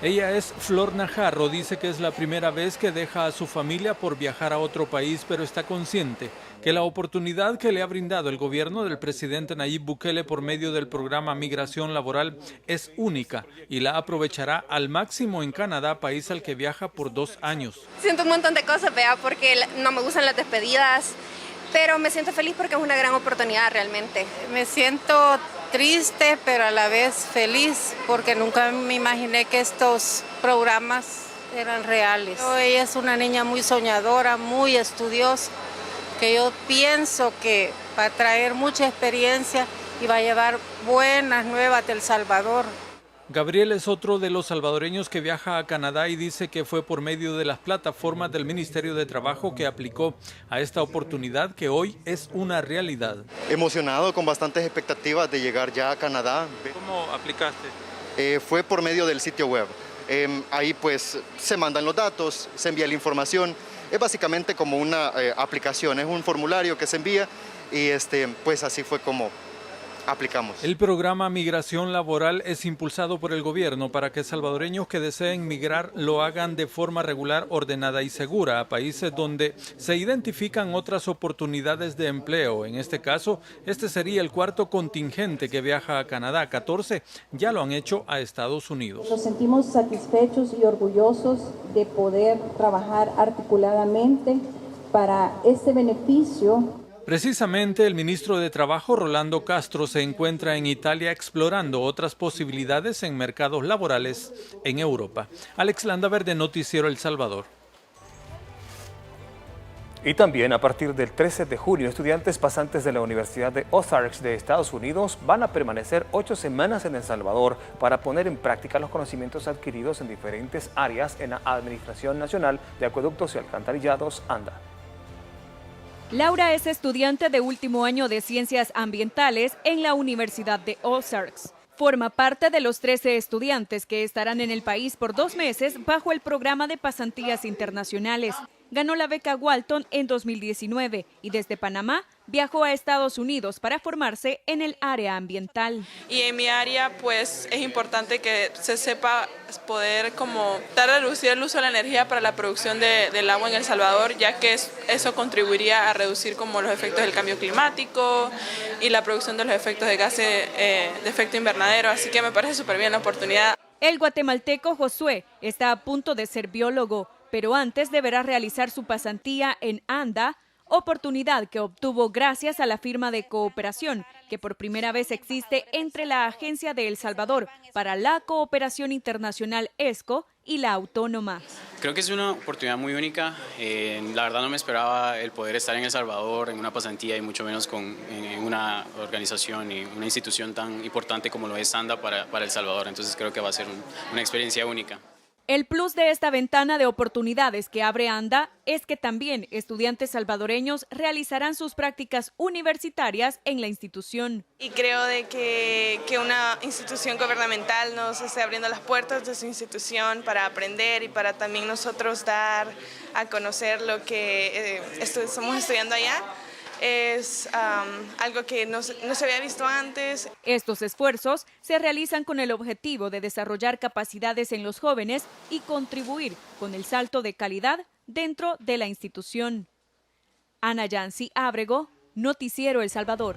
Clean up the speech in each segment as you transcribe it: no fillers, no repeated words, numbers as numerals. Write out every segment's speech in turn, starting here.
Ella es Flor Najarro, dice que es la primera vez que deja a su familia por viajar a otro país, pero está consciente que la oportunidad que le ha brindado el gobierno del presidente Nayib Bukele por medio del programa Migración Laboral es única y la aprovechará al máximo en Canadá, país al que viaja por 2 años. Siento un montón de cosas, vea, porque no me gustan las despedidas, pero me siento feliz porque es una gran oportunidad realmente. Me siento triste, pero a la vez feliz, porque nunca me imaginé que estos programas eran reales. Ella es una niña muy soñadora, muy estudiosa, que yo pienso que va a traer mucha experiencia y va a llevar buenas nuevas del Salvador. Gabriel es otro de los salvadoreños que viaja a Canadá y dice que fue por medio de las plataformas del Ministerio de Trabajo que aplicó a esta oportunidad que hoy es una realidad. Emocionado, con bastantes expectativas de llegar ya a Canadá. ¿Cómo aplicaste? Fue por medio del sitio web. Ahí pues se mandan los datos, se envía la información. Es básicamente como una aplicación, es un formulario que se envía y pues así fue como aplicamos. El programa Migración Laboral es impulsado por el gobierno para que salvadoreños que deseen migrar lo hagan de forma regular, ordenada y segura a países donde se identifican otras oportunidades de empleo. En este caso, este sería el cuarto contingente que viaja a Canadá. 14 ya lo han hecho a Estados Unidos. Nos sentimos satisfechos y orgullosos de poder trabajar articuladamente para este beneficio. Precisamente el ministro de Trabajo, Rolando Castro, se encuentra en Italia explorando otras posibilidades en mercados laborales en Europa. Alex Landaverde, Noticiero El Salvador. Y también a partir del 13 de junio, estudiantes pasantes de la Universidad de Ozarks de Estados Unidos van a permanecer 8 semanas en El Salvador para poner en práctica los conocimientos adquiridos en diferentes áreas en la Administración Nacional de Acueductos y Alcantarillados, ANDA. Laura es estudiante de último año de Ciencias Ambientales en la Universidad de Ozarks. Forma parte de los 13 estudiantes que estarán en el país por 2 meses bajo el programa de pasantías internacionales. Ganó la beca Walton en 2019 y desde Panamá viajó a Estados Unidos para formarse en el área ambiental. Y en mi área pues es importante que se sepa poder como dar a reducir el uso de la energía para la producción del agua en El Salvador, ya que eso contribuiría a reducir como los efectos del cambio climático y la producción de los efectos de gases de efecto invernadero, así que me parece súper bien la oportunidad. El guatemalteco Josué está a punto de ser biólogo, pero antes deberá realizar su pasantía en ANDA, oportunidad que obtuvo gracias a la firma de cooperación que por primera vez existe entre la Agencia de El Salvador para la Cooperación Internacional ESCO y la Autónoma. Creo que es una oportunidad muy única. La verdad no me esperaba el poder estar en El Salvador en una pasantía y mucho menos en una organización y una institución tan importante como lo es ANDA para El Salvador. Entonces creo que va a ser una experiencia única. El plus de esta ventana de oportunidades que abre ANDA es que también estudiantes salvadoreños realizarán sus prácticas universitarias en la institución. Y creo de que una institución gubernamental nos esté abriendo las puertas de su institución para aprender y para también nosotros dar a conocer lo que estamos estudiando allá. Es algo que no se había visto antes. Estos esfuerzos se realizan con el objetivo de desarrollar capacidades en los jóvenes y contribuir con el salto de calidad dentro de la institución. Ana Yancy Ábrego, Noticiero El Salvador.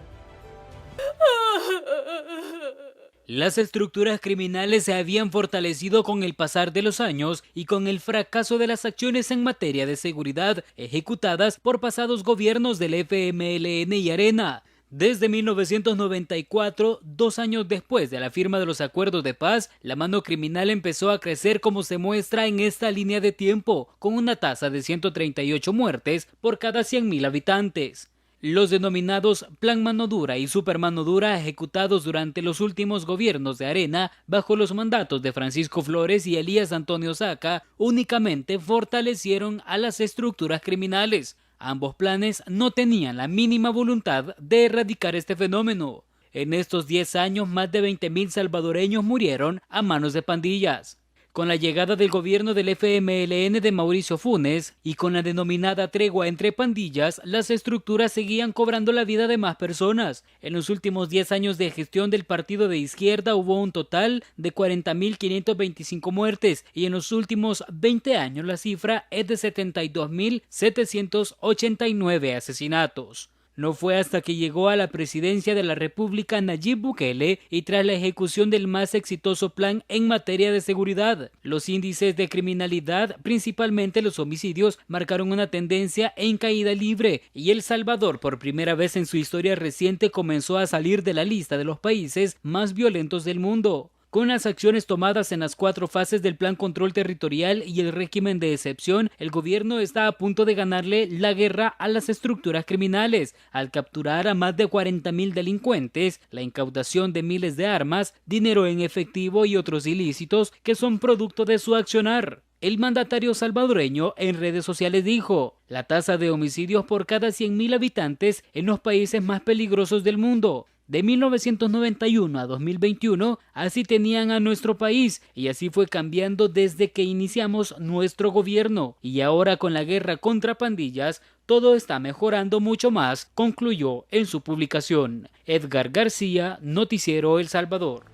Las estructuras criminales se habían fortalecido con el pasar de los años y con el fracaso de las acciones en materia de seguridad ejecutadas por pasados gobiernos del FMLN y Arena. Desde 1994, 2 años después de la firma de los acuerdos de paz, la mano criminal empezó a crecer como se muestra en esta línea de tiempo, con una tasa de 138 muertes por cada 100.000 habitantes. Los denominados Plan Mano Dura y Super Mano Dura ejecutados durante los últimos gobiernos de Arena bajo los mandatos de Francisco Flores y Elías Antonio Saca únicamente fortalecieron a las estructuras criminales. Ambos planes no tenían la mínima voluntad de erradicar este fenómeno. En estos 10 años más de 20.000 salvadoreños murieron a manos de pandillas. Con la llegada del gobierno del FMLN de Mauricio Funes y con la denominada tregua entre pandillas, las estructuras seguían cobrando la vida de más personas. En los últimos 10 años de gestión del partido de izquierda hubo un total de 40.525 muertes y en los últimos 20 años la cifra es de 72.789 asesinatos. No fue hasta que llegó a la presidencia de la República Nayib Bukele y tras la ejecución del más exitoso plan en materia de seguridad. Los índices de criminalidad, principalmente los homicidios, marcaron una tendencia en caída libre y El Salvador, por primera vez en su historia reciente, comenzó a salir de la lista de los países más violentos del mundo. Con las acciones tomadas en las 4 fases del Plan Control Territorial y el régimen de excepción, el gobierno está a punto de ganarle la guerra a las estructuras criminales, al capturar a más de 40.000 delincuentes, la incautación de miles de armas, dinero en efectivo y otros ilícitos que son producto de su accionar. El mandatario salvadoreño en redes sociales dijo: la tasa de homicidios por cada 100.000 habitantes en los países más peligrosos del mundo. De 1991 a 2021, así tenían a nuestro país y así fue cambiando desde que iniciamos nuestro gobierno. Y ahora con la guerra contra pandillas, todo está mejorando mucho más, concluyó en su publicación. Edgar García, Noticiero El Salvador.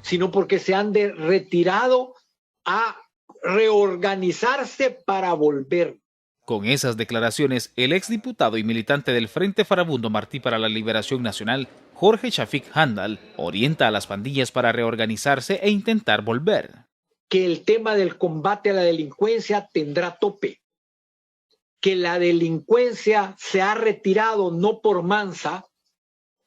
Sino porque se han retirado a reorganizarse para volver. Con esas declaraciones, el exdiputado y militante del Frente Farabundo Martí para la Liberación Nacional, Jorge Shafik Handal, orienta a las pandillas para reorganizarse e intentar volver. Que el tema del combate a la delincuencia tendrá tope. Que la delincuencia se ha retirado no por mansa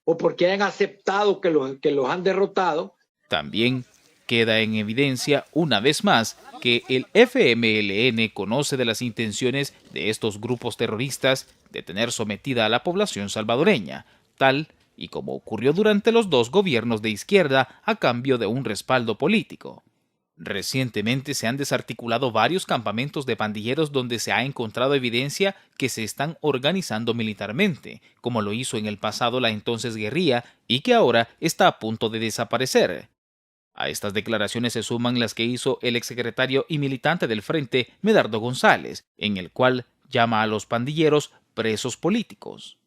o porque hayan aceptado que los han derrotado. También queda en evidencia una vez más que el FMLN conoce de las intenciones de estos grupos terroristas de tener sometida a la población salvadoreña, tal y como ocurrió durante los 2 gobiernos de izquierda a cambio de un respaldo político. Recientemente se han desarticulado varios campamentos de pandilleros donde se ha encontrado evidencia que se están organizando militarmente, como lo hizo en el pasado la entonces guerrilla y que ahora está a punto de desaparecer. A estas declaraciones se suman las que hizo el exsecretario y militante del Frente, Medardo González, en el cual llama a los pandilleros presos políticos.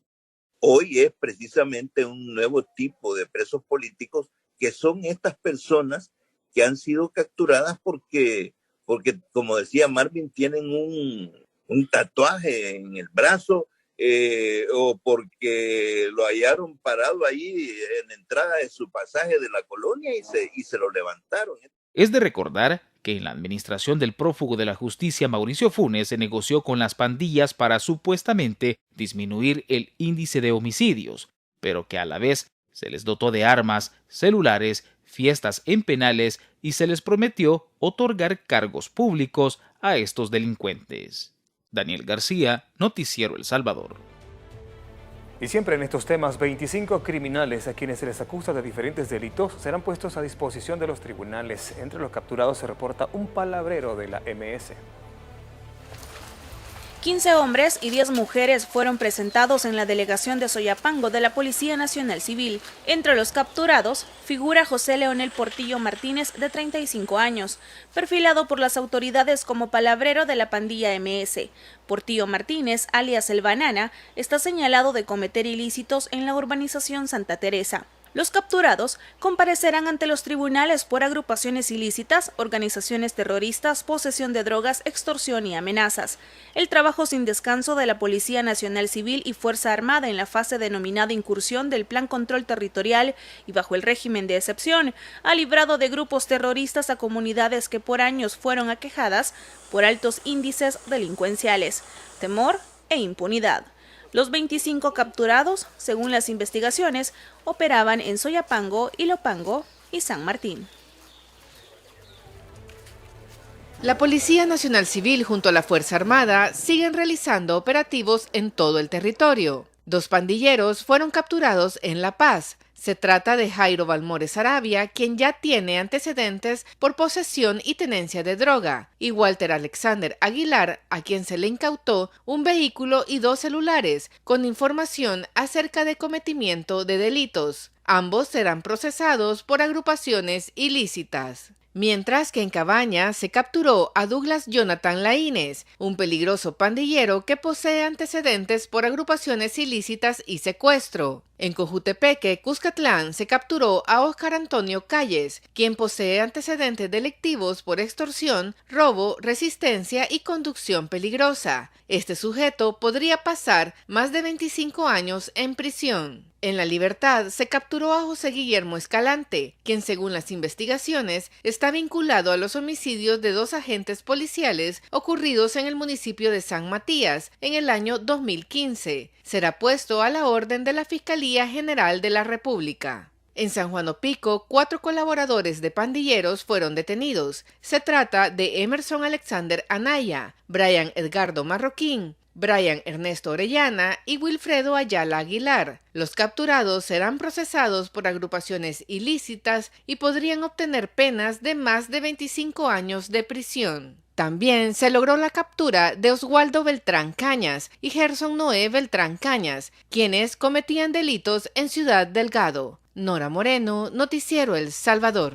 Hoy es precisamente un nuevo tipo de presos políticos que son estas personas que han sido capturadas porque como decía Marvin, tienen un tatuaje en el brazo o porque lo hallaron parado ahí en la entrada de su pasaje de la colonia y se lo levantaron. Es de recordar que en la administración del prófugo de la justicia Mauricio Funes se negoció con las pandillas para supuestamente disminuir el índice de homicidios, pero que a la vez se les dotó de armas, celulares, fiestas en penales y se les prometió otorgar cargos públicos a estos delincuentes. Daniel García, Noticiero El Salvador. Y siempre en estos temas, 25 criminales a quienes se les acusa de diferentes delitos serán puestos a disposición de los tribunales. Entre los capturados se reporta un palabrero de la MS. 15 hombres y 10 mujeres fueron presentados en la delegación de Soyapango de la Policía Nacional Civil. Entre los capturados figura José Leonel Portillo Martínez, de 35 años, perfilado por las autoridades como palabrero de la pandilla MS. Portillo Martínez, alias El Banana, está señalado de cometer ilícitos en la urbanización Santa Teresa. Los capturados comparecerán ante los tribunales por agrupaciones ilícitas, organizaciones terroristas, posesión de drogas, extorsión y amenazas. El trabajo sin descanso de la Policía Nacional Civil y Fuerza Armada en la fase denominada incursión del Plan Control Territorial y bajo el régimen de excepción ha librado de grupos terroristas a comunidades que por años fueron aquejadas por altos índices delincuenciales, temor e impunidad. Los 25 capturados, según las investigaciones, operaban en Soyapango, Ilopango y San Martín. La Policía Nacional Civil junto a la Fuerza Armada siguen realizando operativos en todo el territorio. 2 pandilleros fueron capturados en La Paz. Se trata de Jairo Balmores Arabia, quien ya tiene antecedentes por posesión y tenencia de droga, y Walter Alexander Aguilar, a quien se le incautó un vehículo y 2 celulares con información acerca de cometimiento de delitos. Ambos serán procesados por agrupaciones ilícitas. Mientras que en Cabaña se capturó a Douglas Jonathan Laínez, un peligroso pandillero que posee antecedentes por agrupaciones ilícitas y secuestro. En Cojutepeque, Cuscatlán, se capturó a Óscar Antonio Calles, quien posee antecedentes delictivos por extorsión, robo, resistencia y conducción peligrosa. Este sujeto podría pasar más de 25 años en prisión. En La Libertad se capturó a José Guillermo Escalante, quien según las investigaciones está vinculado a los homicidios de 2 agentes policiales ocurridos en el municipio de San Matías en el año 2015. Será puesto a la orden de la Fiscalía General de la República. En San Juan Opico, 4 colaboradores de pandilleros fueron detenidos. Se trata de Emerson Alexander Anaya, Brian Edgardo Marroquín, Brian Ernesto Orellana y Wilfredo Ayala Aguilar. Los capturados serán procesados por agrupaciones ilícitas y podrían obtener penas de más de 25 años de prisión. También se logró la captura de Oswaldo Beltrán Cañas y Gerson Noé Beltrán Cañas, quienes cometían delitos en Ciudad Delgado. Nora Moreno, Noticiero El Salvador.